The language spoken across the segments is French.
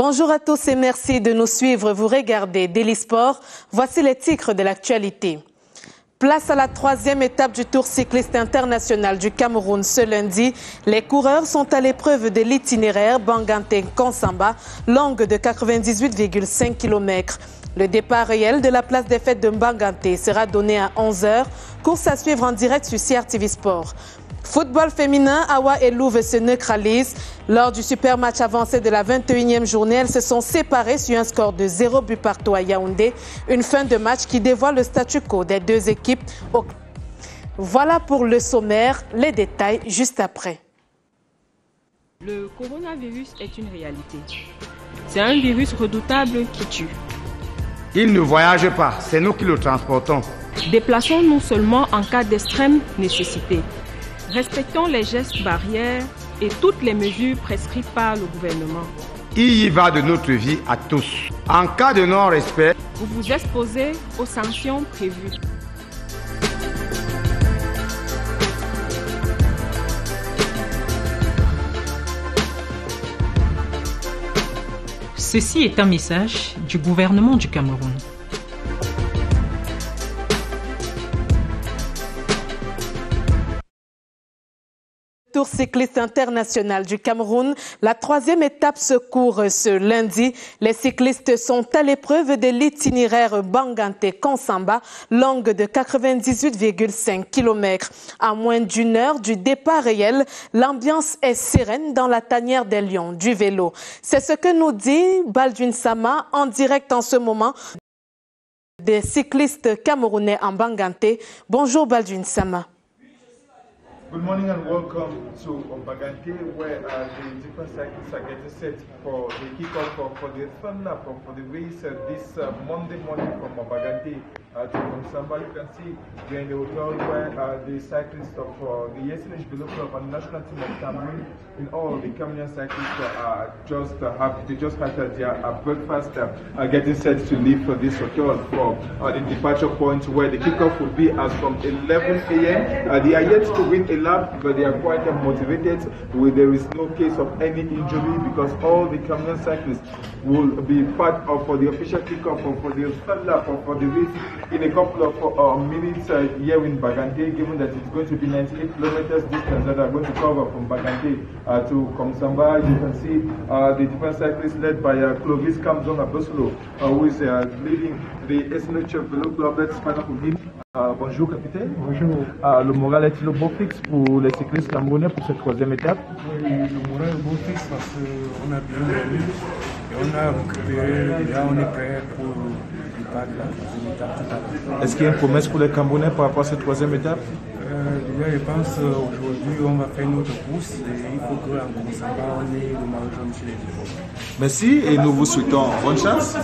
Bonjour à tous et merci de nous suivre. Vous regardez Daily Sport. Voici les titres de l'actualité. Place à la troisième étape du Tour cycliste international du Cameroun ce lundi. Les coureurs sont à l'épreuve de l'itinéraire Banganté-Konsamba, longue de 98,5 km. Le départ réel de la place des fêtes de Banganté sera donné à 11 h. Course à suivre en direct sur CRTV Sport. Football féminin, Awa et Louve se neutralisent. Lors du super match avancé de la 21e journée, elles se sont séparées sur un score de 0 but partout à Yaoundé. Une fin de match qui dévoile le statu quo des deux équipes. Voilà pour le sommaire, les détails juste après. Le coronavirus est une réalité. C'est un virus redoutable qui tue. Il ne voyage pas, c'est nous qui le transportons. Déplaçons-nous seulement en cas d'extrême nécessité. Respectons les gestes barrières et toutes les mesures prescrites par le gouvernement. Il y va de notre vie à tous. En cas de non-respect, vous vous exposez aux sanctions prévues. Ceci est un message du gouvernement du Cameroun. Tour cycliste international du Cameroun, la troisième étape se court ce lundi. Les cyclistes sont à l'épreuve de l'itinéraire Banganté-Konsamba, longue de 98,5 km. À moins d'une heure du départ réel, l'ambiance est sereine dans la tanière des Lions du vélo. C'est ce que nous dit Baldwin Sama en direct en ce moment des cyclistes camerounais en Banganté. Bonjour Baldwin Sama. Good morning and welcome to Banganté, where the different cyclists are getting set for the kickoff for the fun lap for the race this Monday morning from Banganté to Konsamba. You can see we're in the hotel where the cyclists of the SNH Below Club and national team of Cameroon, in all the Cameroonian cyclists they just had their breakfast, getting set to leave for this hotel for the departure point where the kickoff will be as from 11 a.m. They are yet to win a lap, but they are quite motivated. There is no case of any injury because all the Cameroonian cyclists will be part of for the official kickoff or for the third lap or for the race in a couple of minutes here in Banganté, given that it's going to be 98 kilometers distance that are going to cover from Banganté to Konsamba. You can see the different cyclists led by Clovis Kamzon Abosolo, who is leading the SNH Vélo Club. Let's find out from him. Bonjour capitaine. Bonjour. Le moral est-il au beau fixe pour les cyclistes camerounais pour cette troisième étape? Oui, le moral est beau fixe parce qu'on a bien dormi et on a récupéré et là on est prêt pour le départ de la troisième étape. Est-ce qu'il y a une promesse pour les Camerounais par rapport à cette troisième étape? Déjà, je pense aujourd'hui on va faire notre course et il faut qu'en Konsamba on ait le maillot jaune chez les équipes. Merci et nous vous souhaitons bonne chance.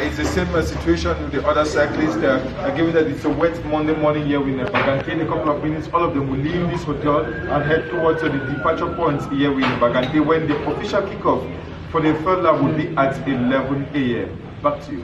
It's the same situation with the other cyclists. Given that it's a wet Monday morning here in Banganté, in a couple of minutes, all of them will leave this hotel and head towards the departure points here in Banganté when the official kickoff for the third lap will be at 11 a.m. Back to you.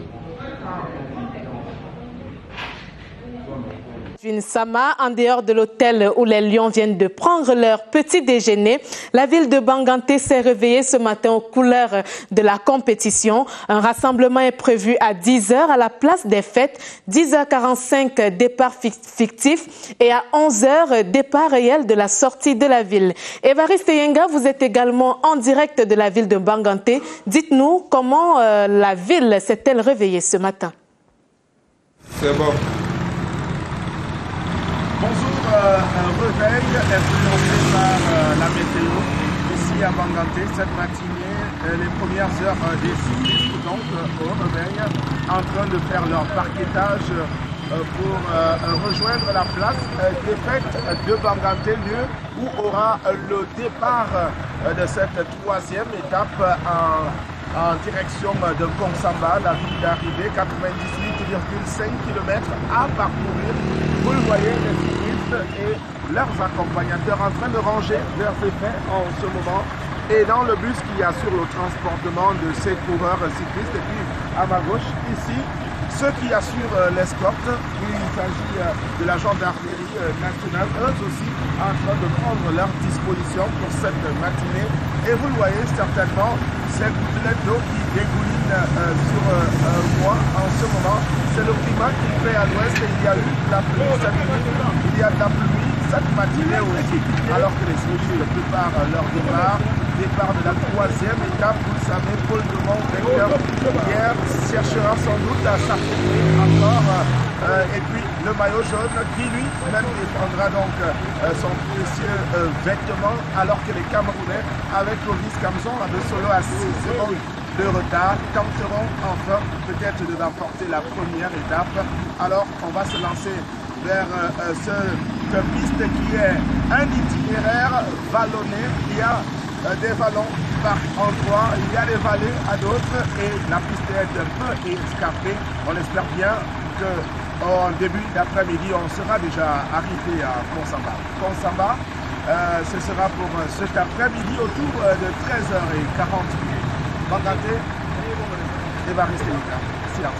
Sama, en dehors de l'hôtel où les Lions viennent de prendre leur petit déjeuner, la ville de Banganté s'est réveillée ce matin aux couleurs de la compétition. Un rassemblement est prévu à 10 h à la place des fêtes, 10h45 départ fictif et à 11 h départ réel de la sortie de la ville. Évariste Yenga, vous êtes également en direct de la ville de Banganté. Dites-nous comment la ville s'est-elle réveillée ce matin? C'est bon. Bonjour, un réveil influencé par la météo ici à Banganté cette matinée, les premières heures des cyclistes donc au réveil en train de faire leur parquetage pour rejoindre la place des fêtes de Banganté, lieu où aura le départ de cette troisième étape en direction de Konsamba, la ville d'arrivée, 98,5 km à parcourir. Vous le voyez, les cyclistes et leurs accompagnateurs en train de ranger leurs effets en ce moment. Et dans le bus qui assure le transportement de ces coureurs cyclistes. Et puis à ma gauche, ici, ceux qui assurent l'escorte, il s'agit de la gendarmerie nationale, eux aussi en train de prendre leur disposition pour cette matinée. Et vous le voyez certainement, cette gouttelettes d'eau qui dégouline sur moi en ce moment. C'est le climat qui fait à l'ouest. Il y a eu de la pluie cette nuit, il y a de la pluie cette matinée aussi, alors que les cyclistes préparent leur départ de la troisième étape. Vous le savez, Paul Demont, vainqueur hier, cherchera sans doute à s'affirmer encore. Et puis le maillot jaune qui lui-même défendra donc son précieux vêtement, alors que les Camerounais, avec Clovis Kamson, à Solo à 6 secondes de retard, tenteront enfin peut-être de remporter la première étape. Alors on va se lancer vers cette piste qui est un itinéraire vallonné. Il y a des vallons par endroits, il y a des vallées à d'autres et la piste est un peu escarpée. On espère bien qu'en début d'après-midi, on sera déjà arrivé à Konsamba. Konsamba, ce sera pour cet après-midi autour de 13h40. Banganté, Évariste Nika. Merci.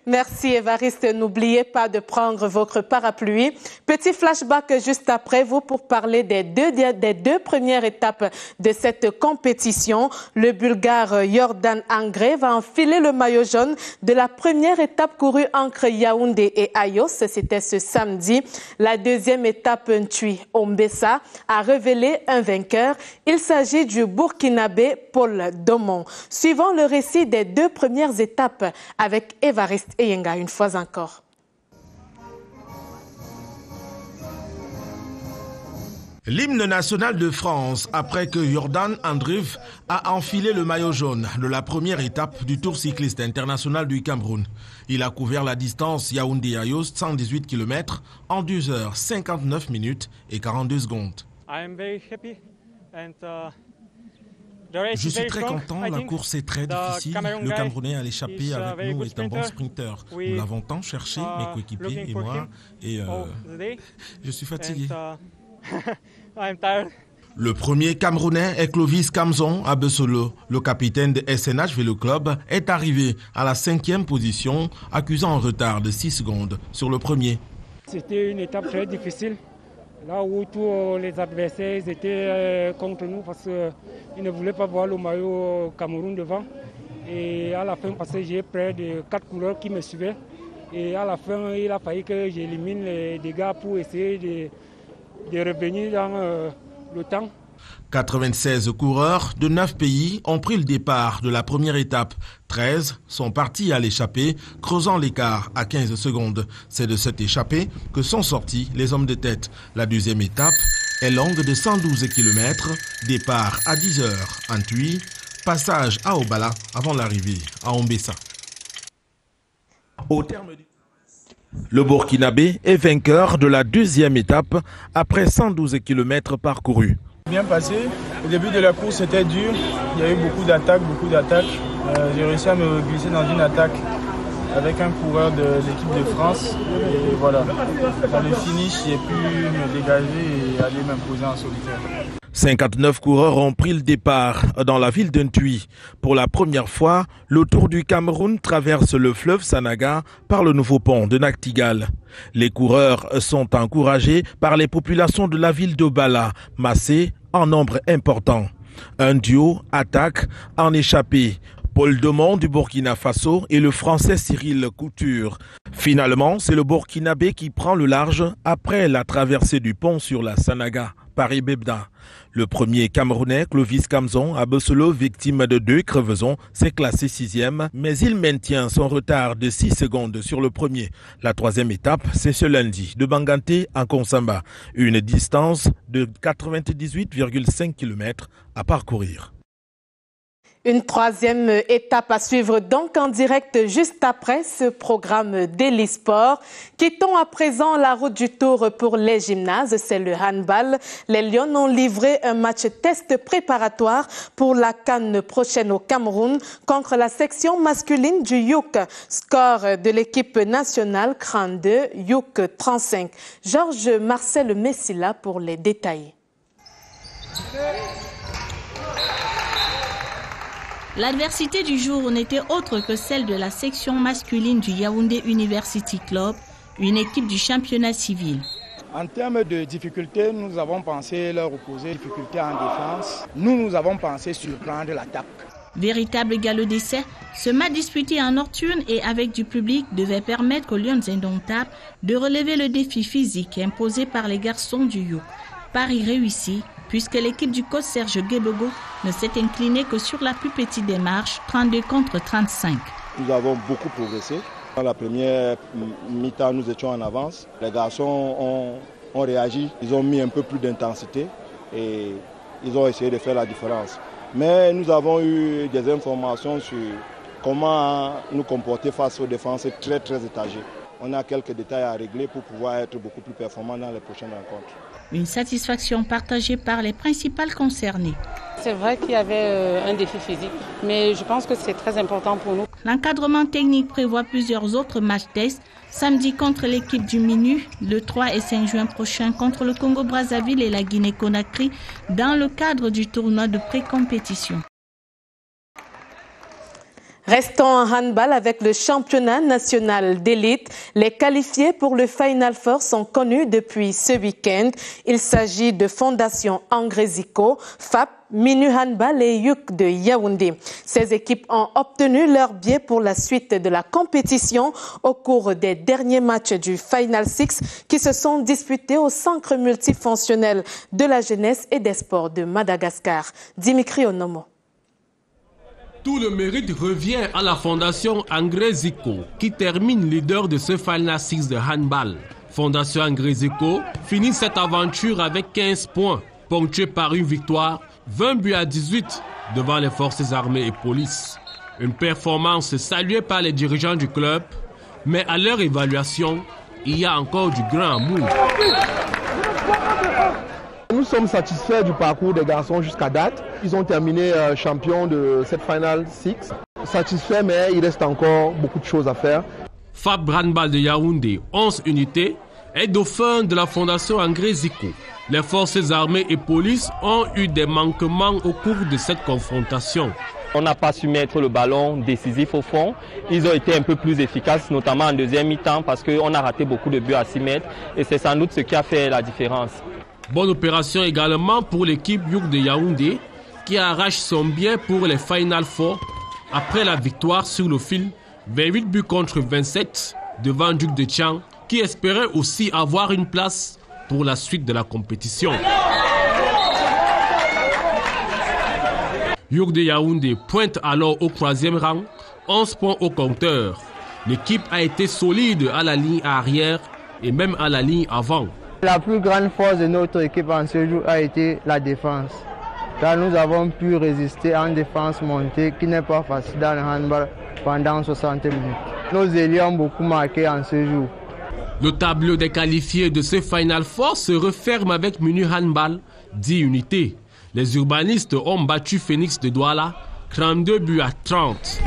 Merci Évariste. N'oubliez pas de prendre votre parapluie. Petit flashback juste après vous pour parler des deux premières étapes de cette compétition. Le Bulgare Yordan Angre va enfiler le maillot jaune de la première étape courue entre Yaoundé et Ayos. C'était ce samedi. La deuxième étape, Ntui Ombessa, a révélé un vainqueur. Il s'agit du Burkinabé Paul Domont. Suivons le récit des deux premières étapes avec Évariste Eyenga une fois encore. L'hymne national de France après que Yordan Andriv a enfilé le maillot jaune de la première étape du Tour cycliste international du Cameroun. Il a couvert la distance Yaoundé-Ayos, 118 km, en 2 heures 59 minutes et 42 secondes. Je suis très content, la course est très difficile. Le Camerounais à l'échappée avec nous est un bon sprinter. Nous l'avons tant cherché, mes coéquipiers et moi, et je suis fatigué. Le premier Camerounais est Clovis Kamson à Bessolo. Le capitaine de SNH Vélo Club est arrivé à la 5e position, accusant un retard de 6 secondes sur le premier. C'était une étape très difficile. Là où tous les adversaires étaient contre nous parce qu'ils ne voulaient pas voir le maillot Cameroun devant. Et à la fin, parce que j'ai près de 4 coureurs qui me suivaient. Et à la fin, il a fallu que j'élimine les dégâts pour essayer de revenir dans le temps. 96 coureurs de 9 pays ont pris le départ de la première étape. 13 sont partis à l'échappée, creusant l'écart à 15 secondes. C'est de cette échappée que sont sortis les hommes de tête. La deuxième étape est longue de 112 km, départ à 10 heures en Ntui, passage à Obala avant l'arrivée à Ombessa. Au terme du... Le Burkinabé est vainqueur de la deuxième étape après 112 km parcourus. Bien passé. Au début de la course, c'était dur. Il y a eu beaucoup d'attaques. J'ai réussi à me glisser dans une attaque avec un coureur de l'équipe de France. Et voilà, dans le finish, j'ai pu me dégager et aller m'imposer en solitaire. 59 coureurs ont pris le départ dans la ville de Ntui. Pour la première fois, le Tour du Cameroun traverse le fleuve Sanaga par le nouveau pont de Naktigal. Les coureurs sont encouragés par les populations de la ville d'Obala, massées en nombre important. Un duo attaque en échappée. Paul Domont du Burkina Faso et le Français Cyril Couture. Finalement, c'est le Burkinabé qui prend le large après la traversée du pont sur la Sanaga, Paris-Bebda. Le premier Camerounais, Clovis Kamson, à Bessolo, victime de 2 crevaisons, s'est classé 6e, mais il maintient son retard de 6 secondes sur le premier. La troisième étape, c'est ce lundi, de Banganté à Konsamba, une distance de 98,5 km à parcourir. Une troisième étape à suivre donc en direct juste après ce programme Daily Sport. Quittons à présent la route du Tour pour les gymnases, c'est le handball. Les Lions ont livré un match test préparatoire pour la CAN prochaine au Cameroun contre la section masculine du Youk. Score de l'équipe nationale, cran 2, Youk 35. Georges Marcel Messila pour les détails. L'adversité du jour n'était autre que celle de la section masculine du Yaoundé University Club une équipe du championnat civil. En termes de difficultés, nous avons pensé leur opposer difficultés en défense. Nous avons pensé surprendre l'attaque. Véritable galop d'essai, ce match disputé en nocturne et avec du public devait permettre aux Lions indomptables de relever le défi physique imposé par les garçons du Youk. Pari réussi, puisque l'équipe du coach Serge Guébogo ne s'est inclinée que sur la plus petite des marches, 32 contre 35. Nous avons beaucoup progressé. Dans la première mi-temps, nous étions en avance. Les garçons ont réagi, ils ont mis un peu plus d'intensité et ils ont essayé de faire la différence. Mais nous avons eu des informations sur comment nous comporter face aux défenses très étagées. On a quelques détails à régler pour pouvoir être beaucoup plus performants dans les prochaines rencontres. Une satisfaction partagée par les principales concernées. C'est vrai qu'il y avait un défi physique, mais je pense que c'est très important pour nous. L'encadrement technique prévoit plusieurs autres matchs tests. Samedi contre l'équipe du MINU, le 3 et 5 juin prochain contre le Congo-Brazzaville et la Guinée-Conakry dans le cadre du tournoi de pré-compétition. Restons en handball avec le championnat national d'élite. Les qualifiés pour le Final Four sont connus depuis ce week-end. Il s'agit de Fondation Angrézico, FAP, Minu Handball et Youk de Yaoundé. Ces équipes ont obtenu leur billet pour la suite de la compétition au cours des derniers matchs du Final Six qui se sont disputés au centre multifonctionnel de la jeunesse et des sports de Madagascar. Dimitri Onomo. Tout le mérite revient à la Fondation Angrézico qui termine leader de ce Final Six de handball. Fondation Angrézico finit cette aventure avec 15 points, ponctués par une victoire, 20 buts à 18 devant les forces armées et police. Une performance saluée par les dirigeants du club, mais à leur évaluation, il y a encore du grain à moudre. Nous sommes satisfaits du parcours des garçons jusqu'à date. Ils ont terminé champions de cette Final Six. Satisfaits, mais il reste encore beaucoup de choses à faire. FAP Handball de Yaoundé, 11 unités, est dauphin de la Fondation Angrézico. Les forces armées et police ont eu des manquements au cours de cette confrontation. On n'a pas su mettre le ballon décisif au fond. Ils ont été un peu plus efficaces, notamment en deuxième mi-temps, parce qu'on a raté beaucoup de buts à 6 mètres. Et c'est sans doute ce qui a fait la différence. Bonne opération également pour l'équipe Youk de Yaoundé qui arrache son billet pour les Final Four après la victoire sur le fil 28 buts contre 27 devant Duc de Tchang qui espérait aussi avoir une place pour la suite de la compétition. Youk de Yaoundé pointe alors au 3e rang, 11 points au compteur. L'équipe a été solide à la ligne arrière et même à la ligne avant. La plus grande force de notre équipe en ce jour a été la défense. Car nous avons pu résister en défense montée qui n'est pas facile dans le handball pendant 60 minutes. Nos ailiers ont beaucoup marqué en ce jour. Le tableau des qualifiés de ce Final Four se referme avec Minu Handball, 10 unités. Les urbanistes ont battu Phoenix de Douala, 32 buts à 30.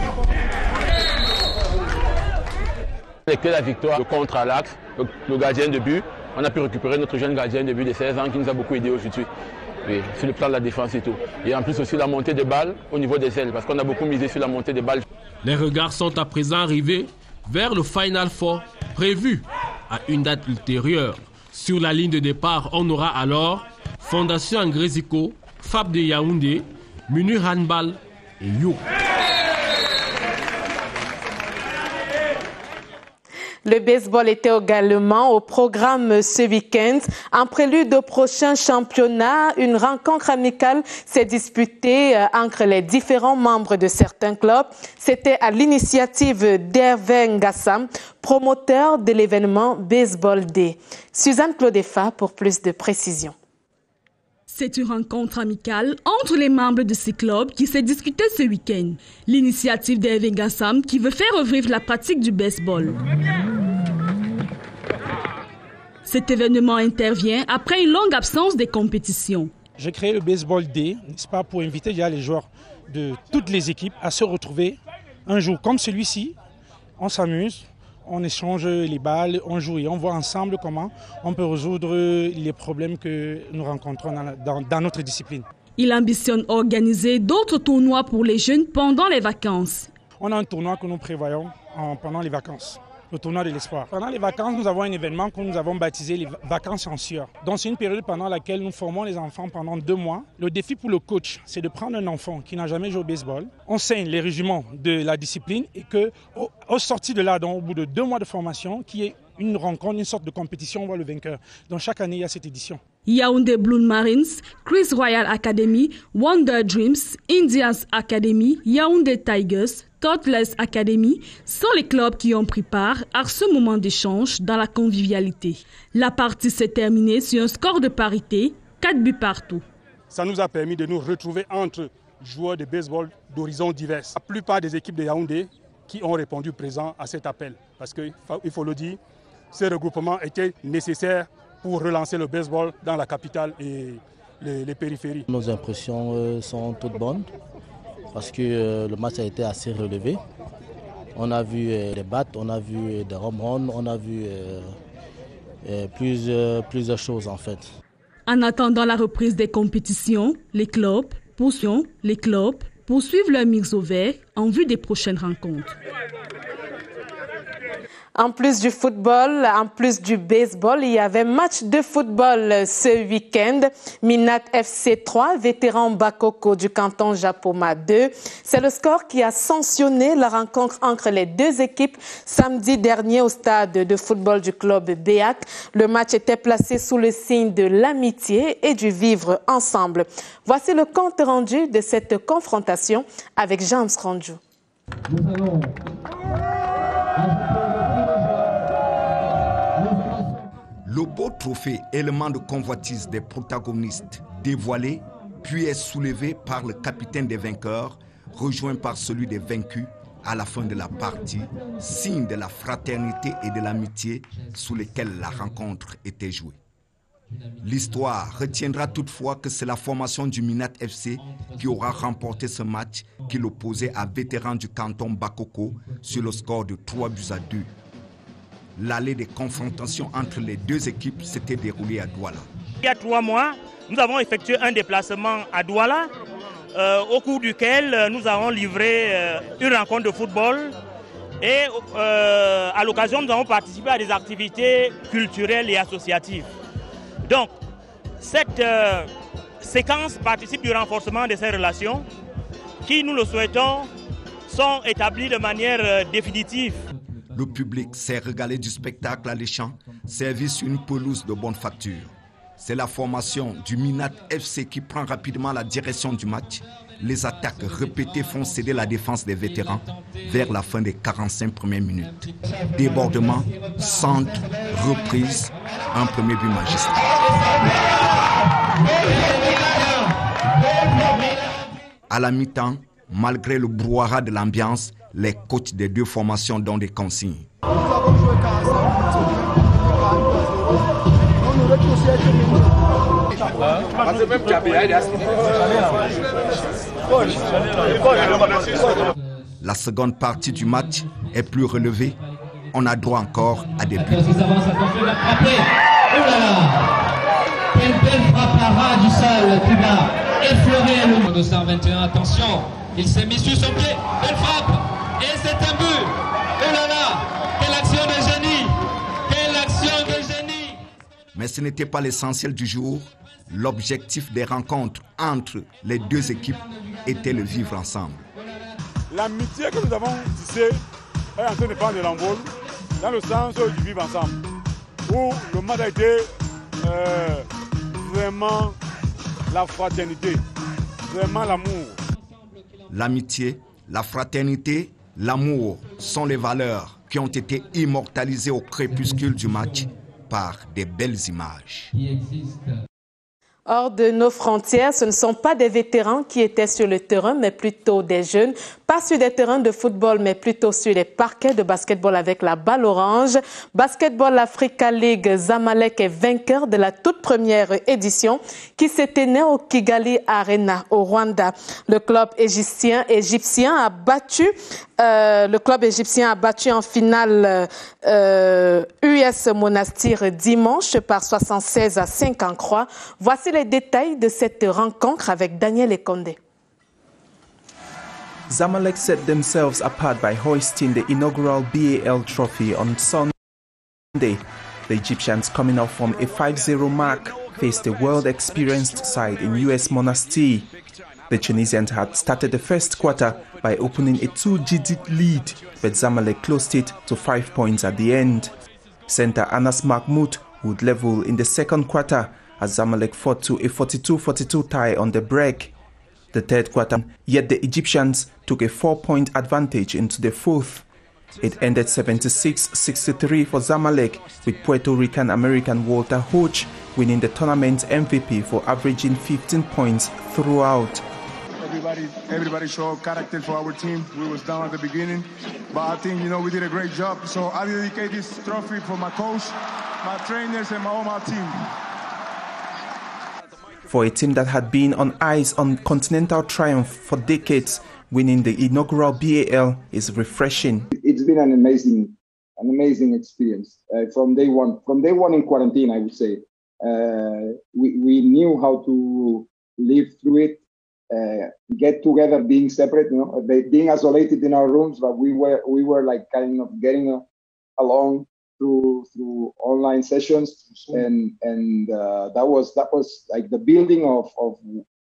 Avec la victoire contre Alax, le gardien de but, on a pu récupérer notre jeune gardien de but de 16 ans qui nous a beaucoup aidé aujourd'hui. Oui, sur le plan de la défense et tout. Et en plus aussi la montée des balles au niveau des ailes, parce qu'on a beaucoup misé sur la montée des balles. Les regards sont à présent arrivés vers le Final Four, prévu à une date ultérieure. Sur la ligne de départ, on aura alors Fondation Angrézico, FAP de Yaoundé, Minu Handball et Youk. Le baseball était également au programme ce week-end. En prélude au prochain championnat, une rencontre amicale s'est disputée entre les différents membres de certains clubs. C'était à l'initiative d'Hervé Ngassam, promoteur de l'événement Baseball Day. Suzanne Claudefa pour plus de précisions. C'est une rencontre amicale entre les membres de ces clubs qui s'est discutée ce week-end. L'initiative d'Hervé Ngassam qui veut faire revivre la pratique du baseball. Cet événement intervient après une longue absence des compétitions. J'ai créé le Baseball Day, n'est-ce pas, pour inviter déjà les joueurs de toutes les équipes à se retrouver un jour comme celui-ci. On s'amuse, on échange les balles, on joue et on voit ensemble comment on peut résoudre les problèmes que nous rencontrons dans notre discipline. Il ambitionne organiser d'autres tournois pour les jeunes pendant les vacances. On a un tournoi que nous prévoyons pendant les vacances. le tournoi de l'espoir. Pendant les vacances, nous avons un événement que nous avons baptisé les vacances en sueur. Donc c'est une période pendant laquelle nous formons les enfants pendant 2 mois. Le défi pour le coach, c'est de prendre un enfant qui n'a jamais joué au baseball, enseigne les rudiments de la discipline et qu'au sorti de là, donc, au bout de 2 mois de formation, qui est une rencontre, une sorte de compétition, on voit le vainqueur. Donc chaque année, il y a cette édition. Yaoundé Blue Marines, Chris Royal Academy, Wonder Dreams, Indians Academy, Yaoundé Tigers, Toddlers Academy sont les clubs qui ont pris part à ce moment d'échange dans la convivialité. La partie s'est terminée sur un score de parité, 4 buts partout. Ça nous a permis de nous retrouver entre joueurs de baseball d'horizons divers. La plupart des équipes de Yaoundé qui ont répondu présent à cet appel. Parce qu'il faut le dire, ce regroupement était nécessaire pour relancer le baseball dans la capitale et les périphéries. Nos impressions sont toutes bonnes parce que le match a été assez relevé. On a vu des battes, on a vu des home runs, on a vu plusieurs choses en fait. En attendant la reprise des compétitions, les clubs poursuivent leur mise au vert en vue des prochaines rencontres. En plus du football, en plus du baseball, il y avait match de football ce week-end. Minat FC 3, vétéran Bakoko du canton Japoma 2. C'est le score qui a sanctionné la rencontre entre les deux équipes samedi dernier au stade de football du club Béac. Le match était placé sous le signe de l'amitié et du vivre ensemble. Voici le compte rendu de cette confrontation avec James Ranjou. Le beau trophée, élément de convoitise des protagonistes, dévoilé, puis est soulevé par le capitaine des vainqueurs, rejoint par celui des vaincus à la fin de la partie, signe de la fraternité et de l'amitié sous lesquels la rencontre était jouée. L'histoire retiendra toutefois que c'est la formation du Minat FC qui aura remporté ce match qui l'opposait à vétéran du canton Bakoko sur le score de 3-2. L'allée des confrontations entre les deux équipes s'était déroulée à Douala. Il y a 3 mois, nous avons effectué un déplacement à Douala, au cours duquel nous avons livré une rencontre de football. Et à l'occasion, nous avons participé à des activités culturelles et associatives. Donc, cette séquence participe du renforcement de ces relations qui, nous le souhaitons, sont établies de manière définitive. Le public s'est régalé du spectacle alléchant, servi sur une pelouse de bonne facture. C'est la formation du Minat FC qui prend rapidement la direction du match. Les attaques répétées font céder la défense des vétérans vers la fin des 45 premières minutes. Débordement, centre, reprise, un premier but magistral. À la mi-temps, malgré le brouhaha de l'ambiance, les coachs des deux formations donnent des consignes. La seconde partie du match est plus relevée. On a droit encore à des buts. Quelle belle frappe à ras du sol qui va effleurer le 221. Attention, il s'est mis sur son pied. Belle frappe. Et c'est un but. Oh là là, quelle action de génie. Quelle action de génie. Mais ce n'était pas l'essentiel du jour. L'objectif des rencontres entre les deux équipes était le vivre ensemble. L'amitié que nous avons tissée est en train de prendre de l'envol dans le sens du vivre ensemble. Où le match a été vraiment la fraternité, vraiment l'amour. L'amitié, la fraternité, l'amour sont les valeurs qui ont été immortalisées au crépuscule du match par des belles images. Hors de nos frontières, ce ne sont pas des vétérans qui étaient sur le terrain, mais plutôt des jeunes. Pas sur des terrains de football, mais plutôt sur les parquets de basketball avec la balle orange. Basketball Africa League, Zamalek est vainqueur de la toute première édition qui s'est tenue au Kigali Arena au Rwanda. Le club égyptien a battu en finale US Monastir dimanche par 76-53. Voici les détails de cette rencontre avec Daniel Ekonde. Zamalek set themselves apart by hoisting the inaugural BAL trophy on Sunday. The Egyptians, coming off from a 5-0 mark, faced a world-experienced side in US Monastir. The Tunisians had started the first quarter by opening a 2-digit lead, but Zamalek closed it to 5 points at the end. Centre Anas Mahmoud would level in the second quarter as Zamalek fought to a 42-42 tie on the break. The third quarter, yet the Egyptians took a 4-point advantage into the fourth. It ended 76-63 for Zamalek, with Puerto Rican-American Walter Hodge winning the tournament MVP for averaging 15 points throughout. Everybody showed character for our team. We was down at the beginning, but I think, we did a great job. So I dedicate this trophy for my coach, my trainers, and my team. For a team that had been on ice on continental triumph for decades, winning the inaugural BAL is refreshing. It's been an amazing experience from day one. From day one in quarantine, I would say, we knew how to live through it, get together, being separate, being isolated in our rooms, but we were like kind of getting along through online sessions, and that was like the building of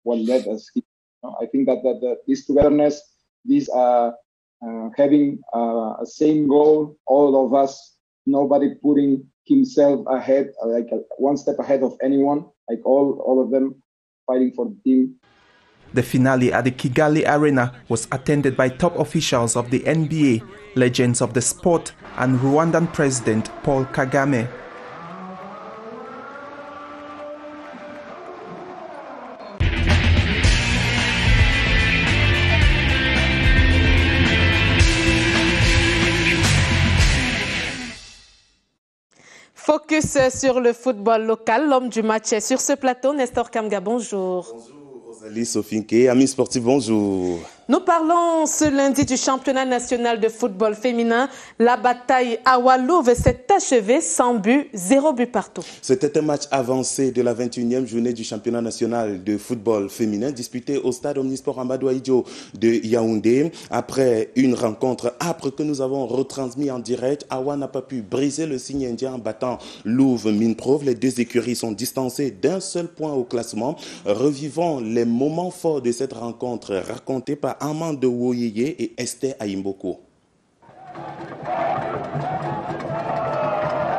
what led us here. I think that this togetherness, this having a same goal, all of us, nobody putting himself ahead, like one step ahead of anyone, like all of them fighting for the team. The finale at the Kigali Arena was attended by top officials of the NBA, legends of the sport, and Rwandan President Paul Kagame. Focus sur le football local. L'homme du match est sur ce plateau. Nestor Kamga, bonjour. Bonjour Rosalie Sofinke, amis sportifs, bonjour. Nous parlons ce lundi du championnat national de football féminin. La bataille à Wallouve s'est achevée sans but, 0 but partout. C'était un match avancé de la 21e journée du championnat national de football féminin disputé au stade Omnisport Amadou Ahidjo de Yaoundé. Après une rencontre âpre que nous avons retransmise en direct, Awa n'a pas pu briser le signe indien en battant Louve Minprov. Les deux écuries sont distancées d'un seul point au classement. Revivons les moments forts de cette rencontre racontés par Amande Woyeye et Esther Aimboko.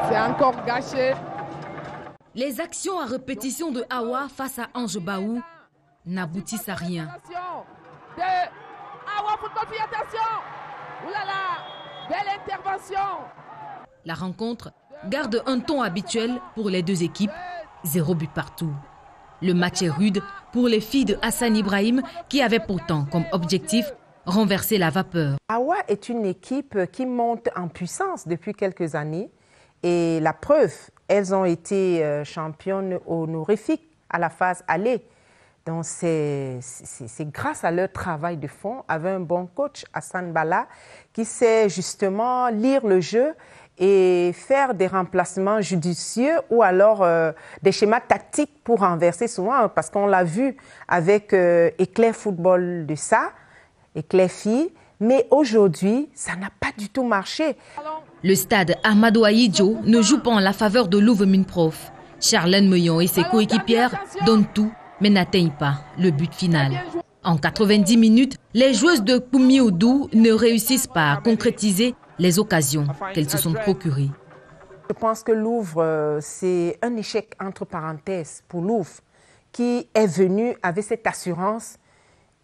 C'est encore gâché. Les actions à répétition de Awa face à Ange Baou n'aboutissent à rien. Awa Football, attention! Oulala, belle intervention! La rencontre garde un ton habituel pour les deux équipes, 0 but partout. Le match est rude pour les filles de Hassan Ibrahim qui avaient pourtant comme objectif renverser la vapeur. Awa est une équipe qui monte en puissance depuis quelques années et la preuve, elles ont été championnes honorifiques à la phase aller. Donc c'est grâce à leur travail de fond avec un bon coach, Hassan Bala, qui sait justement lire le jeu et faire des remplacements judicieux ou alors des schémas tactiques pour renverser souvent, parce qu'on l'a vu avec Éclair Football de ça, Éclair Filles, mais aujourd'hui, ça n'a pas du tout marché. Le stade Amadou Ahidjo ne joue pas en la faveur de Louve Minprov. Charlène Meillon et ses coéquipières donnent tout, mais n'atteignent pas le but final. En 90 minutes, les joueuses de Koumioudou ne réussissent pas à concrétiser les occasions qu'elles se sont procurées. Je pense que Louvre, c'est un échec entre parenthèses pour Louvre, qui est venu avec cette assurance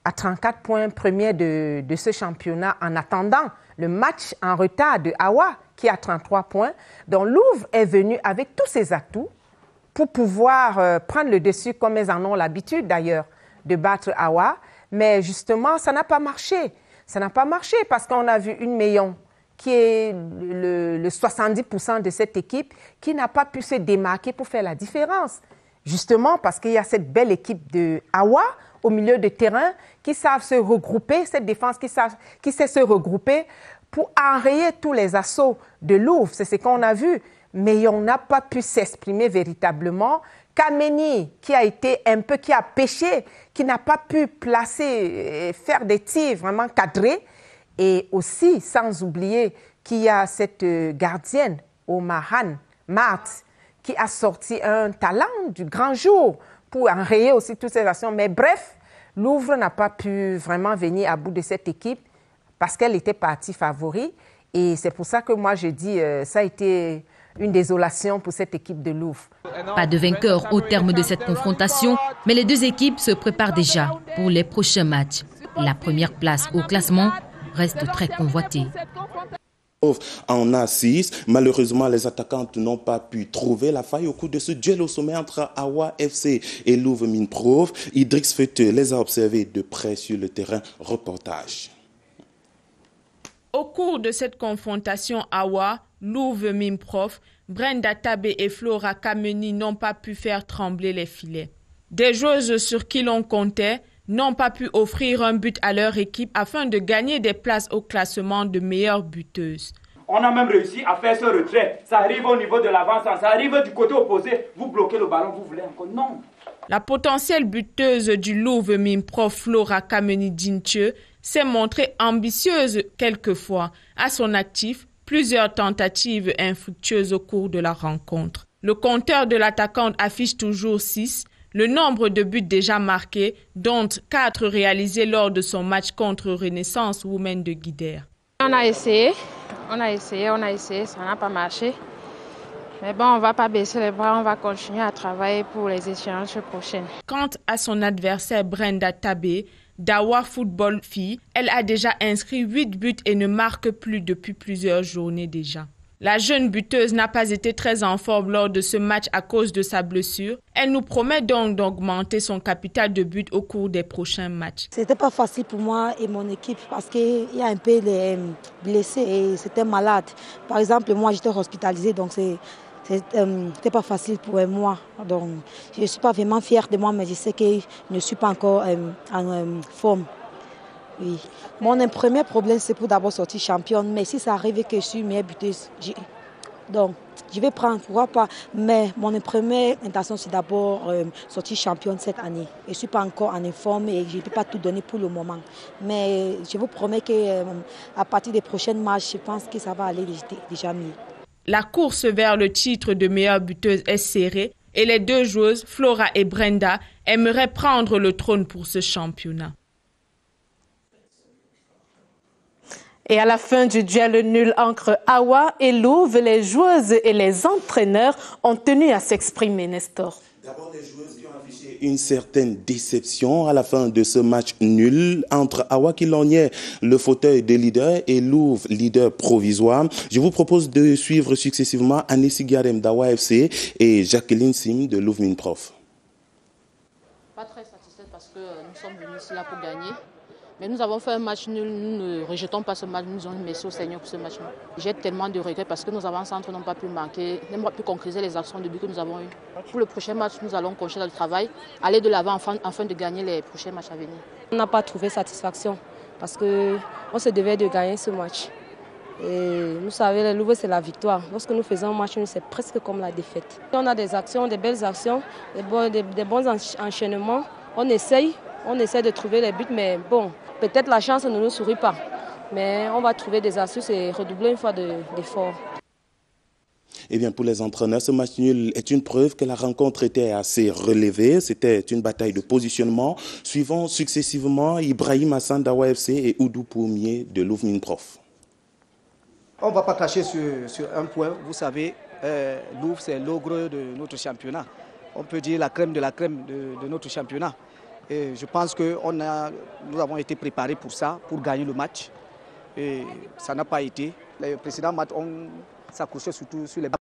à 34 points premiers de ce championnat en attendant le match en retard de Awa qui a 33 points. Donc Louvre est venu avec tous ses atouts pour pouvoir prendre le dessus comme elles en ont l'habitude d'ailleurs de battre Awa. Mais justement, ça n'a pas marché. Ça n'a pas marché parce qu'on a vu une Meillon qui est le 70% de cette équipe, qui n'a pas pu se démarquer pour faire la différence. Justement parce qu'il y a cette belle équipe de Awa au milieu de terrain qui savent se regrouper, cette défense qui sait se regrouper pour enrayer tous les assauts de Louvre. C'est ce qu'on a vu. Mais on n'a pas pu s'exprimer véritablement Kameni qui a pêché, qui n'a pas pu placer, faire des tirs vraiment cadrés. Et aussi, sans oublier qu'il y a cette gardienne, Omahan Mart, qui a sorti un talent du grand jour pour enrayer aussi toutes ces actions. Mais bref, Louvre n'a pas pu vraiment venir à bout de cette équipe parce qu'elle était partie favori. Et c'est pour ça que moi, je dis ça a été une désolation pour cette équipe de Louvre. Pas de vainqueur au terme de cette confrontation, mais les deux équipes se préparent déjà pour les prochains matchs. La première place au classement reste très convoitée. En A6, malheureusement, les attaquantes n'ont pas pu trouver la faille au cours de ce duel au sommet entre Awa FC et Louvre Minprof. Idriss Fete les a observés de près sur le terrain. Reportage. Au cours de cette confrontation Awa, Louvre Minprof, Brenda Tabé et Flora Kameni n'ont pas pu faire trembler les filets. Des joueuses sur qui l'on comptait n'ont pas pu offrir un but à leur équipe afin de gagner des places au classement de meilleures buteuses. On a même réussi à faire ce retrait. Ça arrive au niveau de l'avant-centre, ça arrive du côté opposé. Vous bloquez le ballon, vous voulez encore? Non. La potentielle buteuse du Louvre Minprof, Flora Kameni Dinthieu, s'est montrée ambitieuse quelquefois. À son actif, plusieurs tentatives infructueuses au cours de la rencontre. Le compteur de l'attaquante affiche toujours 6. Le nombre de buts déjà marqués, dont 4 réalisés lors de son match contre Renaissance Women de Guidère. On a essayé, ça n'a pas marché. Mais bon, on ne va pas baisser les bras, on va continuer à travailler pour les échéances prochaines. Quant à son adversaire Brenda Tabé, d'Awa Football Filles, elle a déjà inscrit 8 buts et ne marque plus depuis plusieurs journées déjà. La jeune buteuse n'a pas été très en forme lors de ce match à cause de sa blessure. Elle nous promet donc d'augmenter son capital de buts au cours des prochains matchs. C'était pas facile pour moi et mon équipe parce qu'il y a un peu de blessés et c'était malade. Par exemple, moi j'étais hospitalisée donc c'était pas facile pour moi. Donc je ne suis pas vraiment fière de moi mais je sais que je ne suis pas encore en forme. Oui. Mon premier problème, c'est pour d'abord sortir championne. Mais si ça arrive que je suis meilleure buteuse, donc je vais prendre, pourquoi pas. Mais mon première intention, c'est d'abord sortir championne cette année. Je ne suis pas encore en forme et je ne peux pas tout donner pour le moment. Mais je vous promets qu'à partir des prochains matchs, je pense que ça va aller déjà mieux. La course vers le titre de meilleure buteuse est serrée et les deux joueuses, Flora et Brenda, aimeraient prendre le trône pour ce championnat. Et à la fin du duel nul entre Awa et Louvre, les joueuses et les entraîneurs ont tenu à s'exprimer, Nestor. D'abord, les joueuses qui ont affiché une certaine déception à la fin de ce match nul entre Awa qui lorgnait le fauteuil de leader et Louvre, leader provisoire. Je vous propose de suivre successivement Anessi Garem d'Awa FC et Jacqueline Sim de Louvre Minprof. Pas très satisfaite parce que nous sommes venus ici là pour gagner. Mais nous avons fait un match nul, nous ne rejetons pas ce match, nous avons merci au Seigneur pour ce match. J'ai tellement de regrets parce que nos avant-centres n'ont pas pu marquer, n'ont pas pu concrétiser les actions de but que nous avons eues. Pour le prochain match, nous allons continuer le travail, aller de l'avant afin de gagner les prochains matchs à venir. On n'a pas trouvé satisfaction parce qu'on se devait de gagner ce match. Et vous savez, le Louvre, c'est la victoire. Lorsque nous faisons un match, c'est presque comme la défaite. On a des actions, des belles actions, des bons enchaînements. On essaye de trouver les buts, mais bon, peut-être la chance ne nous sourit pas. Mais on va trouver des astuces et redoubler une fois d'efforts. Eh bien, pour les entraîneurs, ce match nul est une preuve que la rencontre était assez relevée. C'était une bataille de positionnement, suivant successivement Ibrahim Hassan d'Awa FC et Oudou Poumier de Louvre Minprof. On ne va pas cracher sur un point. Vous savez, Louvre, c'est l'ogre de notre championnat. On peut dire la crème de notre championnat. Et je pense que nous avons été préparés pour ça, pour gagner le match. Et ça n'a pas été. Les précédents matchs, on s'accrochait surtout sur les balles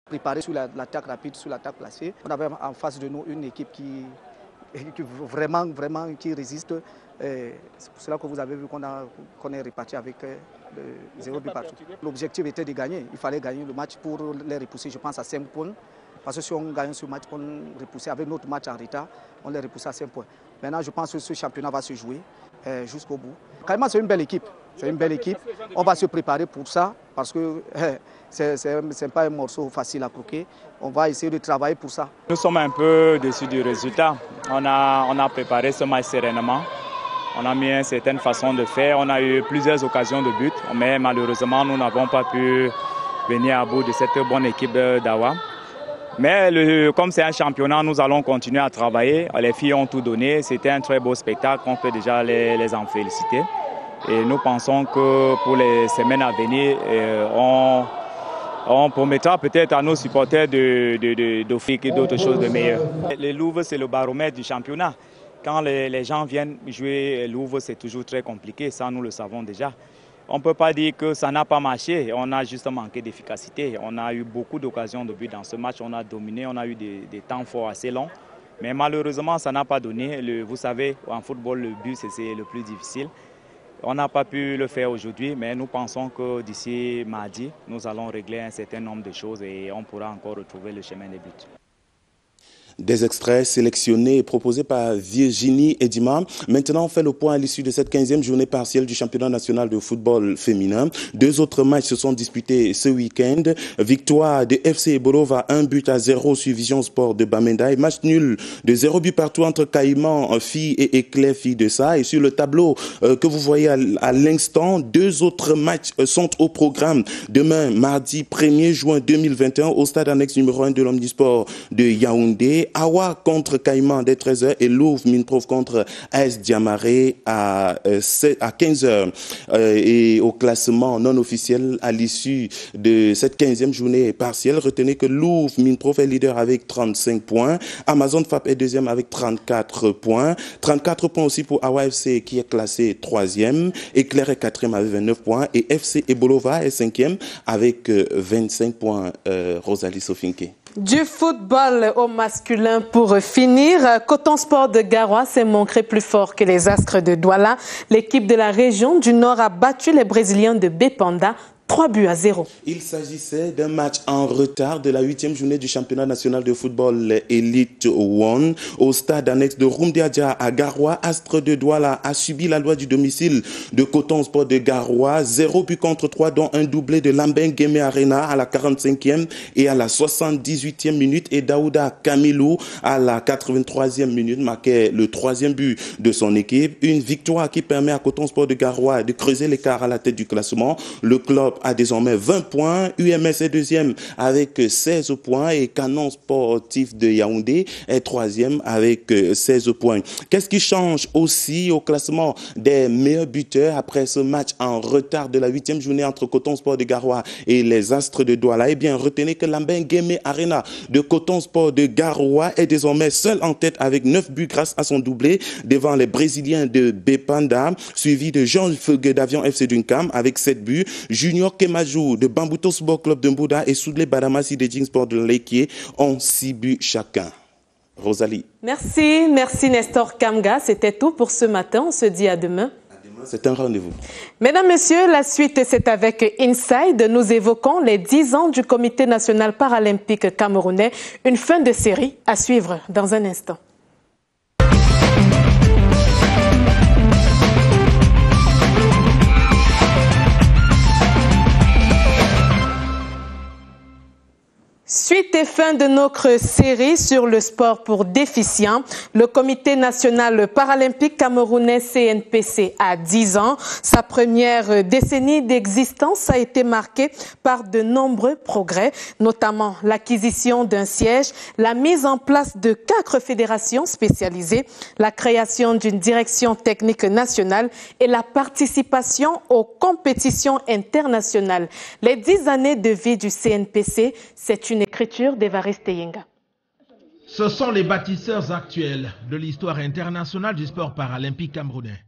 préparés sur l'attaque rapide, sur l'attaque placée. On avait en face de nous une équipe qui vraiment qui résiste. C'est pour cela que vous avez vu qu'on est reparti avec 0 but partout. L'objectif était de gagner. Il fallait gagner le match pour les repousser, je pense, à 5 points. Parce que si on gagne ce match, on repoussait avec notre match en retard, on les repoussait à 5 points. Maintenant, je pense que ce championnat va se jouer jusqu'au bout. Carrément, c'est une belle équipe. c'est une belle équipe. On va se préparer pour ça parce que ce n'est pas un morceau facile à croquer. On va essayer de travailler pour ça. Nous sommes un peu déçus du résultat. On a préparé ce match sereinement. On a mis une certaine façon de faire. On a eu plusieurs occasions de but, mais malheureusement, nous n'avons pas pu venir à bout de cette bonne équipe d'Awa. Mais comme c'est un championnat, nous allons continuer à travailler. Les filles ont tout donné. C'était un très beau spectacle. On peut déjà les en féliciter. Et nous pensons que pour les semaines à venir, on promettra peut-être à nos supporters d'offrir d'autres choses de meilleures. Les Louvres, c'est le baromètre du championnat. Quand les gens viennent jouer Louvre, c'est toujours très compliqué. Ça, nous le savons déjà. On ne peut pas dire que ça n'a pas marché. On a juste manqué d'efficacité. On a eu beaucoup d'occasions de but dans ce match. On a dominé. On a eu des temps forts assez longs. Mais malheureusement, ça n'a pas donné. Vous savez, en football, le but, c'est le plus difficile. On n'a pas pu le faire aujourd'hui, mais nous pensons que d'ici mardi, nous allons régler un certain nombre de choses et on pourra encore retrouver le chemin des buts. Des extraits sélectionnés et proposés par Virginie Edima. Maintenant, on fait le point à l'issue de cette 15e journée partielle du championnat national de football féminin. 2 autres matchs se sont disputés ce week-end. Victoire de FC Ebolova 1-0 sur Vision Sport de Bamenda et match nul de 0 but partout entre Caïman filles et Éclair filles de ça. Et sur le tableau que vous voyez à l'instant, 2 autres matchs sont au programme. Demain, mardi 1er juin 2021, au stade annexe numéro 1 de l'Omnisport de Yaoundé. Awa contre Caïman dès 13h et Louvre Minprof contre AS Diamaré à 15h. Et au classement non officiel à l'issue de cette 15e journée partielle, retenez que Louvre Minprof est leader avec 35 points. Amazon FAP est deuxième avec 34 points. 34 points aussi pour Awa FC qui est classé 3e. Éclair est 4e avec 29 points. Et FC Ebolova est 5e avec 25 points. Rosalie Sofinke. Du football au masculin pour finir, Coton Sport de Garoua s'est montré plus fort que les Astres de Douala. L'équipe de la région du Nord a battu les Brésiliens de Bepanda 3-0. Il s'agissait d'un match en retard de la 8e journée du championnat national de football Elite One. Au stade annexe de Rumdiadja à Garoua, Astre de Douala a subi la loi du domicile de Coton Sport de Garoua. 0 but contre 3, dont un doublé de Lambeng Game Arena à la 45e et à la 78e minute. Et Daouda Kamilou à la 83e minute marquait le 3e but de son équipe. Une victoire qui permet à Coton Sport de Garoua de creuser l'écart à la tête du classement. Le club a désormais 20 points. UMS est deuxième avec 16 points et Canon Sportif de Yaoundé est troisième avec 16 points. Qu'est-ce qui change aussi au classement des meilleurs buteurs après ce match en retard de la 8e journée entre Coton Sport de Garoua et les Astres de Douala? Eh bien, retenez que Lambeng Game Arena de Coton Sport de Garoua est désormais seul en tête avec 9 buts grâce à son doublé devant les Brésiliens de Bepanda, suivi de Jean Feugue d'Avion FC Dunkam avec 7 buts. Junior Kemajou de Bambuto Sport Club de Mbouda et Soudlé Badamasi de Jing Sport de Lekié ont 6 buts chacun. Rosalie. Merci Nestor Kamga. C'était tout pour ce matin. On se dit à demain. C'est un rendez-vous. Mesdames, Messieurs, la suite, c'est avec Inside. Nous évoquons les 10 ans du Comité national paralympique camerounais. Une fin de série à suivre dans un instant. Suite et fin de notre série sur le sport pour déficients, le Comité national paralympique camerounais CNPC a 10 ans. Sa première décennie d'existence a été marquée par de nombreux progrès, notamment l'acquisition d'un siège, la mise en place de 4 fédérations spécialisées, la création d'une direction technique nationale et la participation aux compétitions internationales. Les 10 années de vie du CNPC, c'est une écriture d'Evariste Yenga. Ce sont les bâtisseurs actuels de l'histoire internationale du sport paralympique camerounais.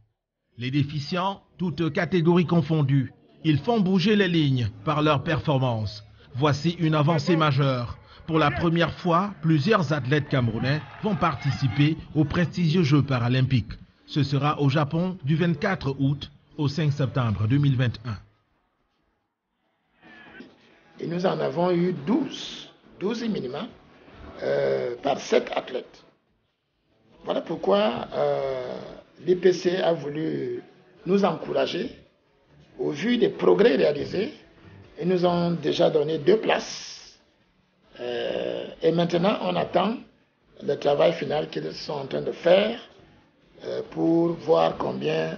Les déficients, toutes catégories confondues, ils font bouger les lignes par leur performance. Voici une avancée majeure. Pour la première fois, plusieurs athlètes camerounais vont participer aux prestigieux Jeux paralympiques. Ce sera au Japon du 24 août au 5 septembre 2021. Et nous en avons eu 12 minimum par 7 athlètes. Voilà pourquoi l'IPC a voulu nous encourager au vu des progrès réalisés, ils nous ont déjà donné 2 places. Et maintenant, on attend le travail final qu'ils sont en train de faire pour voir combien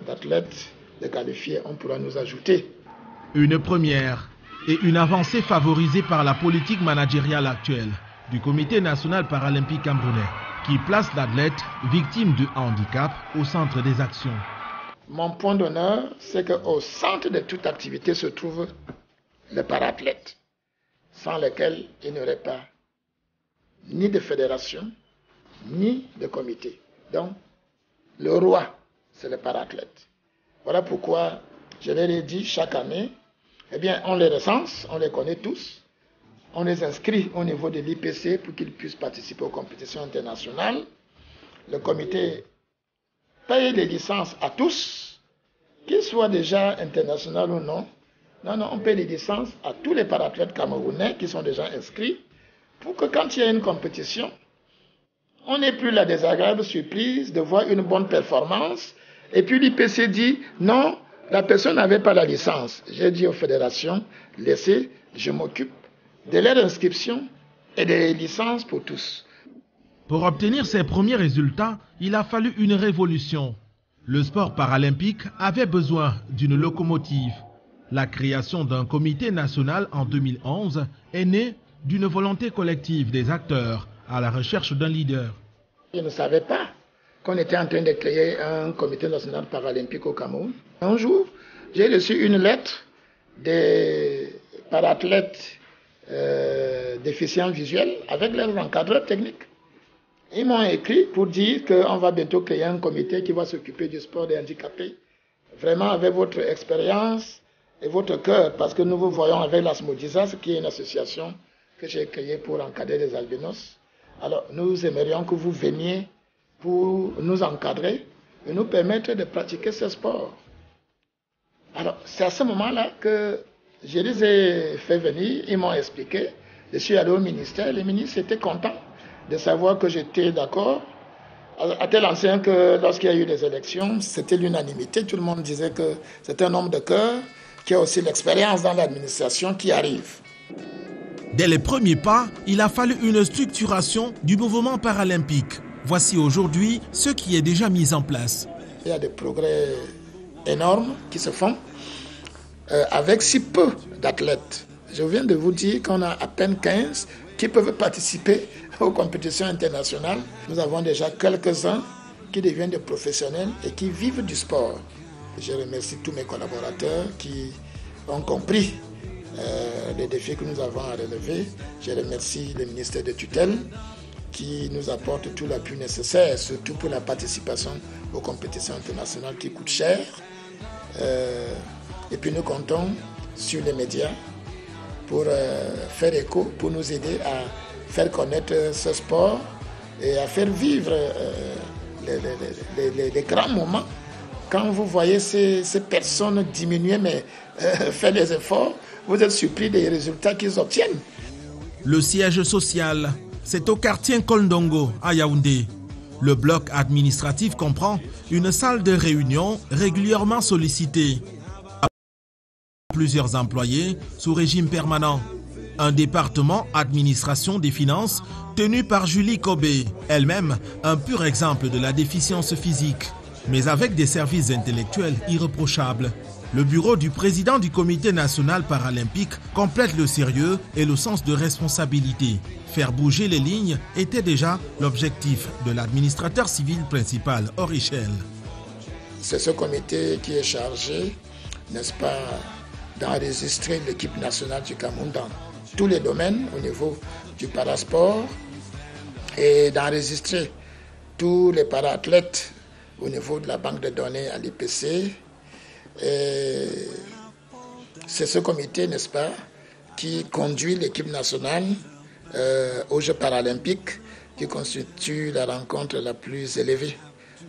d'athlètes de qualifiés on pourra nous ajouter. Une première et une avancée favorisée par la politique managériale actuelle du Comité national paralympique camerounais, qui place l'athlète victime de handicap au centre des actions. Mon point d'honneur, c'est qu'au centre de toute activité se trouve le parathlète, sans lequel il n'y aurait pas ni de fédération, ni de comité. Donc, le roi, c'est le parathlète. Voilà pourquoi je leur ai dit chaque année, eh bien, on les recense, on les connaît tous, on les inscrit au niveau de l'IPC pour qu'ils puissent participer aux compétitions internationales. Le comité paye les licences à tous, qu'ils soient déjà internationaux ou non. Non, on paye les licences à tous les parathlètes camerounais qui sont déjà inscrits pour que quand il y a une compétition, on n'ait plus la désagréable surprise de voir une bonne performance. Et puis l'IPC dit non, la personne n'avait pas la licence. J'ai dit aux fédérations, laissez, je m'occupe de leur inscription et des licences pour tous. Pour obtenir ses premiers résultats, il a fallu une révolution. Le sport paralympique avait besoin d'une locomotive. La création d'un comité national en 2011 est née d'une volonté collective des acteurs à la recherche d'un leader. Je ne savais pas qu'on était en train de créer un comité national paralympique au Cameroun. Un jour, j'ai reçu une lettre des parathlètes déficients visuels avec leurs encadreurs techniques. Ils m'ont écrit pour dire qu'on va bientôt créer un comité qui va s'occuper du sport des handicapés. Vraiment avec votre expérience et votre cœur, parce que nous vous voyons avec l'Asmodisa, qui est une association que j'ai créée pour encadrer les albinos. Alors nous aimerions que vous veniez pour nous encadrer et nous permettre de pratiquer ce sport. Alors c'est à ce moment-là que je les ai fait venir, ils m'ont expliqué. Je suis allé au ministère, le ministre était content de savoir que j'étais d'accord, à tel enseigne que lorsqu'il y a eu des élections, c'était l'unanimité, tout le monde disait que c'est un homme de cœur qui a aussi l'expérience dans l'administration qui arrive. Dès les premiers pas, il a fallu une structuration du mouvement paralympique. Voici aujourd'hui ce qui est déjà mis en place. Il y a des progrès énormes qui se font avec si peu d'athlètes. Je viens de vous dire qu'on a à peine 15 qui peuvent participer aux compétitions internationales. Nous avons déjà quelques-uns qui deviennent des professionnels et qui vivent du sport. Je remercie tous mes collaborateurs qui ont compris les défis que nous avons à relever. Je remercie le ministère de tutelle qui nous apporte tout l'appui nécessaire, surtout pour la participation aux compétitions internationales qui coûtent cher. Et puis nous comptons sur les médias pour faire écho, pour nous aider à faire connaître ce sport et à faire vivre les grands moments. Quand vous voyez ces personnes diminuer, mais faire des efforts, vous êtes surpris des résultats qu'ils obtiennent. Le siège social, c'est au quartier Kondongo, à Yaoundé. Le bloc administratif comprend une salle de réunion régulièrement sollicitée. Plusieurs employés sous régime permanent. Un département administration des finances tenu par Julie Kobé, elle-même un pur exemple de la déficience physique, mais avec des services intellectuels irréprochables. Le bureau du président du Comité national paralympique complète le sérieux et le sens de responsabilité. Faire bouger les lignes était déjà l'objectif de l'administrateur civil principal hors échelle. C'est ce comité qui est chargé, n'est-ce pas, d'enregistrer l'équipe nationale du Cameroun dans tous les domaines au niveau du parasport et d'enregistrer tous les para-athlètes au niveau de la banque de données à l'IPC. C'est ce comité, n'est-ce pas, qui conduit l'équipe nationale aux Jeux paralympiques, qui constitue la rencontre la plus élevée,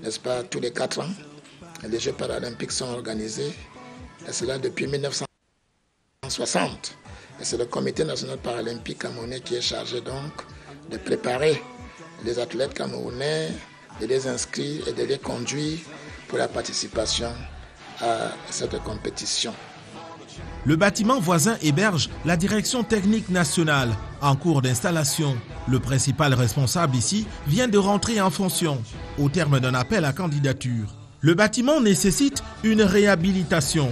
n'est-ce pas, tous les 4 ans. Les Jeux paralympiques sont organisés, et cela depuis 1960. Et c'est le Comité national paralympique camerounais qui est chargé donc de préparer les athlètes camerounais, de les inscrire et de les conduire pour la participation à cette compétition. Le bâtiment voisin héberge la direction technique nationale en cours d'installation. Le principal responsable ici vient de rentrer en fonction au terme d'un appel à candidature. Le bâtiment nécessite une réhabilitation.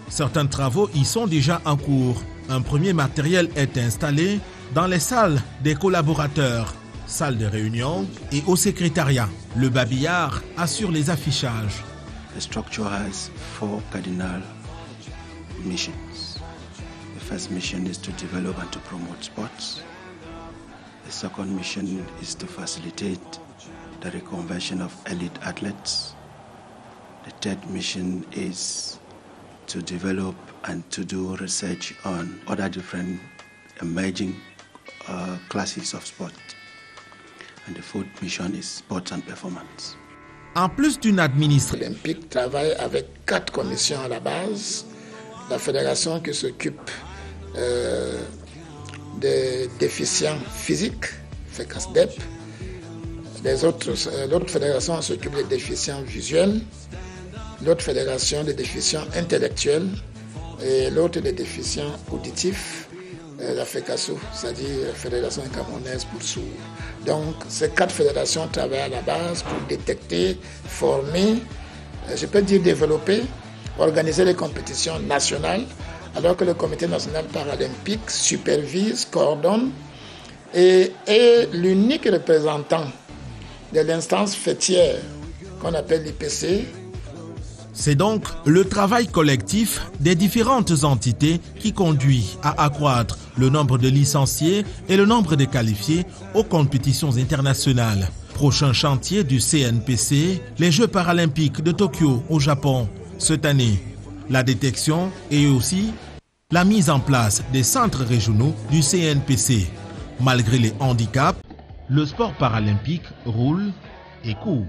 Certains travaux y sont déjà en cours. Un premier matériel est installé dans les salles des collaborateurs, salles de réunion et au secrétariat. Le babillard assure les affichages. The structure has 4 cardinal missions. The first mission is to develop and to promote sports. The second mission is to facilitate the reconversion of elite athletes. The third mission is to develop and to do research on other different emerging classes of sport. And the fourth mission is sports and performance. En plus d'une administration, l'Olympique travaille avec 4 commissions à la base. La fédération qui s'occupe des déficients physiques, FECASDEP. L'autre fédération s'occupe des déficients visuels. L'autre fédération des déficients intellectuels. Et l'autre des déficients auditifs. La FECASO, c'est-à-dire la Fédération camerounaise pour sourds. Donc, ces 4 fédérations travaillent à la base pour détecter, former, je peux dire développer, organiser les compétitions nationales, alors que le Comité national paralympique supervise, coordonne et est l'unique représentant de l'instance fêtière qu'on appelle l'IPC. C'est donc le travail collectif des différentes entités qui conduit à accroître le nombre de licenciés et le nombre de qualifiés aux compétitions internationales. Prochain chantier du CNPC, les Jeux paralympiques de Tokyo au Japon cette année. La détection et aussi la mise en place des centres régionaux du CNPC. Malgré les handicaps, le sport paralympique roule et court.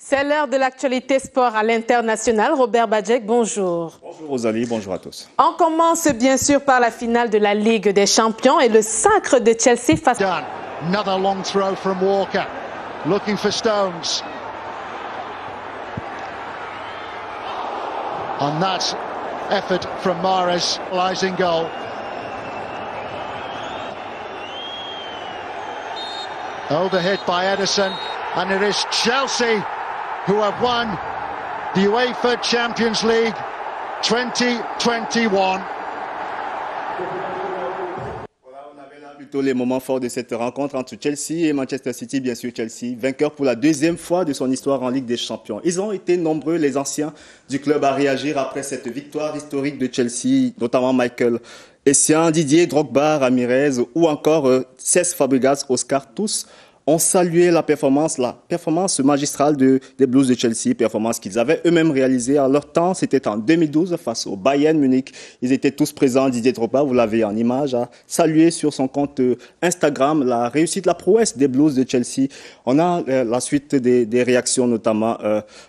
C'est l'heure de l'actualité sport à l'international. Robert Badjek, bonjour. Bonjour Rosalie, bonjour à tous. On commence bien sûr par la finale de la Ligue des Champions et le sacre de Chelsea face... Another long throw from Walker, looking for Stones. On that effort from Mahrez, lies in goal. Overhit by Ederson, and it is Chelsea who have won the UEFA Champions League 2021. Plutôt les moments forts de cette rencontre entre Chelsea et Manchester City, bien sûr Chelsea, vainqueur pour la 2e fois de son histoire en Ligue des Champions. Ils ont été nombreux, les anciens du club, à réagir après cette victoire historique de Chelsea, notamment Michael Essien, Didier Drogba, Ramirez ou encore Cesc Fabregas, Oscar, tous ont salué la performance magistrale des Blues de Chelsea, performance qu'ils avaient eux-mêmes réalisée à leur temps. C'était en 2012 face au Bayern Munich. Ils étaient tous présents. Didier Drogba, vous l'avez en image, a salué sur son compte Instagram la réussite, la prouesse des Blues de Chelsea. On a la suite des réactions, notamment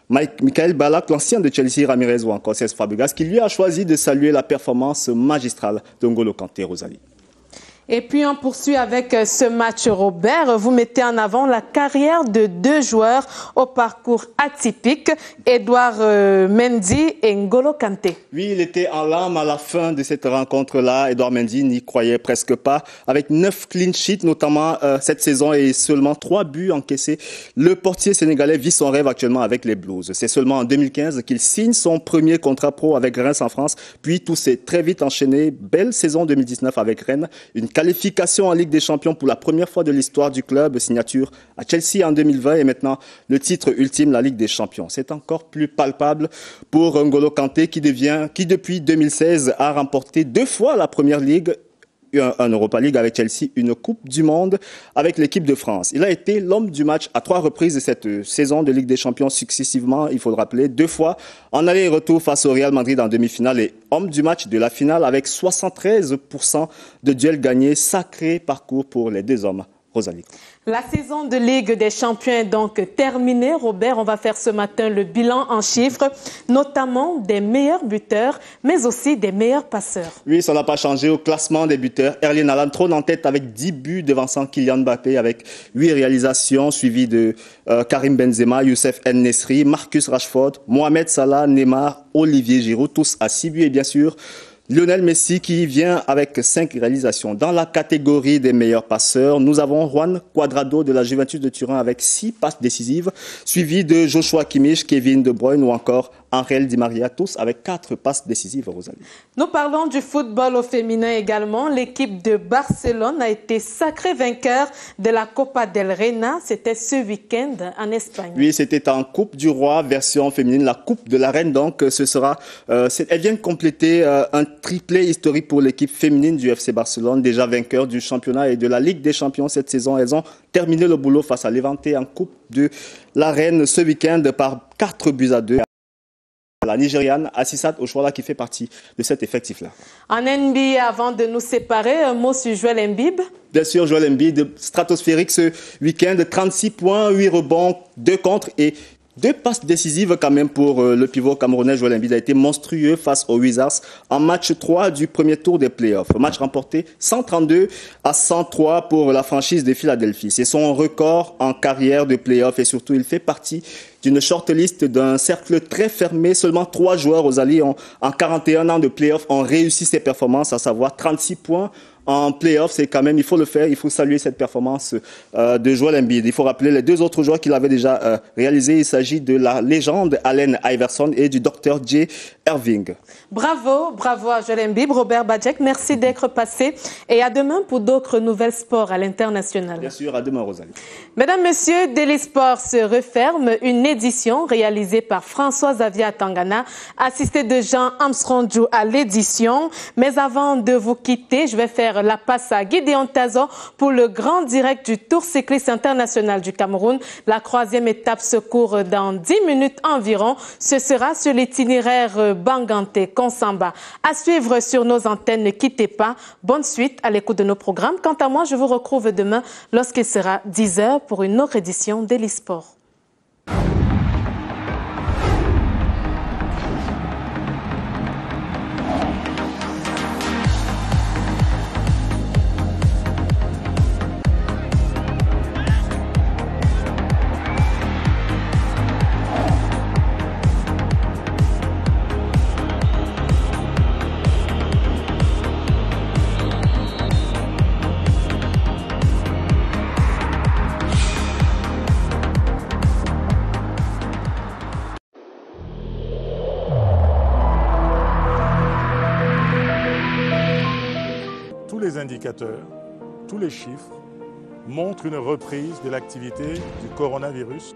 Michael Ballack, l'ancien de Chelsea, Ramirez ou encore Cesc Fabregas, qui lui a choisi de saluer la performance magistrale d'Ngolo Kanté, Rosalie. Et puis on poursuit avec ce match, Robert. Vous mettez en avant la carrière de 2 joueurs au parcours atypique, Edouard Mendy et N'Golo Kanté. Oui, il était en larmes à la fin de cette rencontre-là. Edouard Mendy n'y croyait presque pas. Avec 9 clean sheets, notamment cette saison, et seulement 3 buts encaissés, le portier sénégalais vit son rêve actuellement avec les Blues. C'est seulement en 2015 qu'il signe son premier contrat pro avec Reims en France. Puis tout s'est très vite enchaîné. Belle saison 2019 avec Rennes. Une qualification en Ligue des Champions pour la première fois de l'histoire du club, signature à Chelsea en 2020 et maintenant le titre ultime, la Ligue des Champions. C'est encore plus palpable pour N'Golo Kanté qui depuis 2016 a remporté 2 fois la Première Ligue un Europa League avec Chelsea, une Coupe du Monde avec l'équipe de France. Il a été l'homme du match à 3 reprises de cette saison de Ligue des Champions successivement, il faut le rappeler, 2 fois en aller et retour face au Real Madrid en demi-finale et homme du match de la finale avec 73% de duels gagnés. Sacré parcours pour les 2 hommes. Rosalie. La saison de Ligue des Champions est donc terminée. Robert, on va faire ce matin le bilan en chiffres, notamment des meilleurs buteurs, mais aussi des meilleurs passeurs. Oui, ça n'a pas changé au classement des buteurs. Erling Haaland trône en tête avec 10 buts devançant Kylian Mbappé avec 8 réalisations, suivi de Karim Benzema, Youssef En-Nesyri, Marcus Rashford, Mohamed Salah, Neymar, Olivier Giroud, tous à 6 buts et bien sûr Lionel Messi qui vient avec 5 réalisations. Dans la catégorie des meilleurs passeurs, nous avons Juan Cuadrado de la Juventus de Turin avec 6 passes décisives, suivi de Joshua Kimmich, Kevin De Bruyne ou encore Angel Di Maria, tous avec 4 passes décisives, Rosalie. Nous parlons du football au féminin également. L'équipe de Barcelone a été sacrée vainqueur de la Copa del Reina. C'était ce week-end en Espagne. Oui, c'était en Coupe du Roi, version féminine, la Coupe de la Reine. Donc, ce sera, elle vient de compléter un triplé historique pour l'équipe féminine du FC Barcelone, déjà vainqueur du championnat et de la Ligue des Champions cette saison. Elles ont terminé le boulot face à Levante en Coupe de la Reine ce week-end par 4-2. La Nigériane Assissat Oshoala qui fait partie de cet effectif-là. En NBA, avant de nous séparer, un mot sur Joel Embiid. Bien sûr, Joel Embiid, stratosphérique ce week-end, 36 points, 8 rebonds, 2 contres et 2 passes décisives quand même pour le pivot camerounais. Joel Embiid a été monstrueux face aux Wizards en match 3 du premier tour des playoffs. Match remporté 132-103 pour la franchise de Philadelphie. C'est son record en carrière de playoffs et surtout il fait partie d'une shortlist d'un cercle très fermé. Seulement 3 joueurs aux alliés en 41 ans de playoffs ont réussi ces performances, à savoir 36 points en playoff. C'est quand même, il faut le faire, il faut saluer cette performance de Joel Embiid. Il faut rappeler les 2 autres joueurs qu'il avait déjà réalisés. Il s'agit de la légende Allen Iverson et du Dr. J. Irving. Bravo, bravo à Joel Embiid. Robert Badjek, merci d'être passé et à demain pour d'autres nouvelles sports à l'international. Bien sûr, à demain Rosalie. Mesdames, Messieurs, Daily Sport se referme. Une édition réalisée par François-Xavier Tangana, assisté de Jean Armstrong à l'édition. Mais avant de vous quitter, je vais faire la passe à Gideon Tazo pour le grand direct du Tour cycliste international du Cameroun. La 3e étape se court dans 10 minutes environ. Ce sera sur l'itinéraire Banganté-Konsamba. À suivre sur nos antennes, ne quittez pas. Bonne suite à l'écoute de nos programmes. Quant à moi, je vous retrouve demain lorsqu'il sera 10h pour une autre édition d'Eli Sport. Les indicateurs, tous les chiffres montrent une reprise de l'activité du coronavirus.